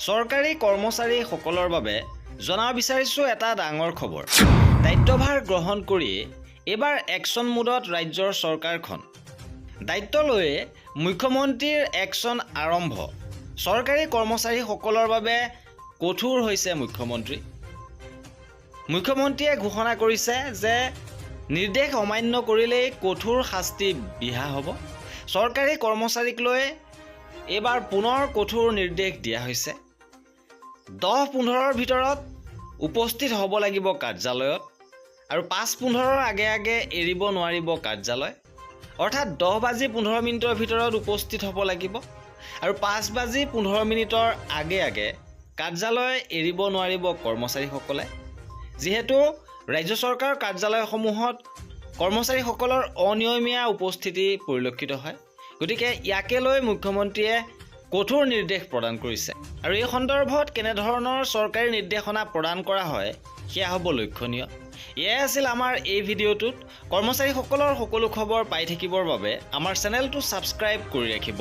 চৰকাৰী কৰ্মচাৰীসকলৰ বাবে জনাব বিচাৰিছোঁ এটা ডাঙৰ খবৰ। দায়িত্বভাৰ গ্ৰহণ কৰি এবাৰ একশ্যন মোডত ৰাজ্যৰ চৰকাৰখন। দায়িত্ব লৈ মুখ্যমন্ত্ৰীৰ একশ্যন আৰম্ভ। চৰকাৰী কৰ্মচাৰীসকলৰ বাবে কঠোৰ হৈছে মুখ্যমন্ত্ৰী। মুখ্যমন্ত্ৰীয়ে ঘোষণা কৰিছে যে নিৰ্দেশ অমান্য কৰিলেই কঠোৰ শাস্তি বিহা হ'ব। চৰকাৰী কৰ্মচাৰীক লৈ এইবাৰ পুনৰ কঠোৰ নিৰ্দেশ দিয়া হৈছে। 10:15ৰ ভিতৰত উপস্থিত হ'ব লাগিব কাৰ্যালয়ত আৰু 5:15ৰ আগে আগে এৰিব নোৱাৰিব কাৰ্যালয়। অৰ্থাৎ 10:15 ভিতৰত উপস্থিত হ'ব লাগিব আৰু 5:15 আগে আগে কাৰ্যালয় এৰিব নোৱাৰিব কৰ্মচাৰীসকলে। যিহেতু ৰাজ্য চৰকাৰৰ কাৰ্যালয়সমূহত কৰ্মচাৰীসকলৰ অনিয়মীয়া উপস্থিতি পৰিলক্ষিত হয়, গতিকে ইয়াকে লৈ মুখ্যমন্ত্ৰীয়ে কঠোৰ নিৰ্দেশ প্ৰদান কৰিছে। আৰু এই সন্দৰ্ভত কেনেধৰণৰ চৰকাৰী নিৰ্দেশনা প্ৰদান কৰা হয় সেয়া হ'ব লক্ষণীয়। এয়াই আছিল আমাৰ এই ভিডিঅ'টোত। কৰ্মচাৰীসকলৰ সকলো খবৰ পাই থাকিবৰ বাবে আমাৰ চেনেলটো ছাবস্ক্ৰাইব কৰি ৰাখিব।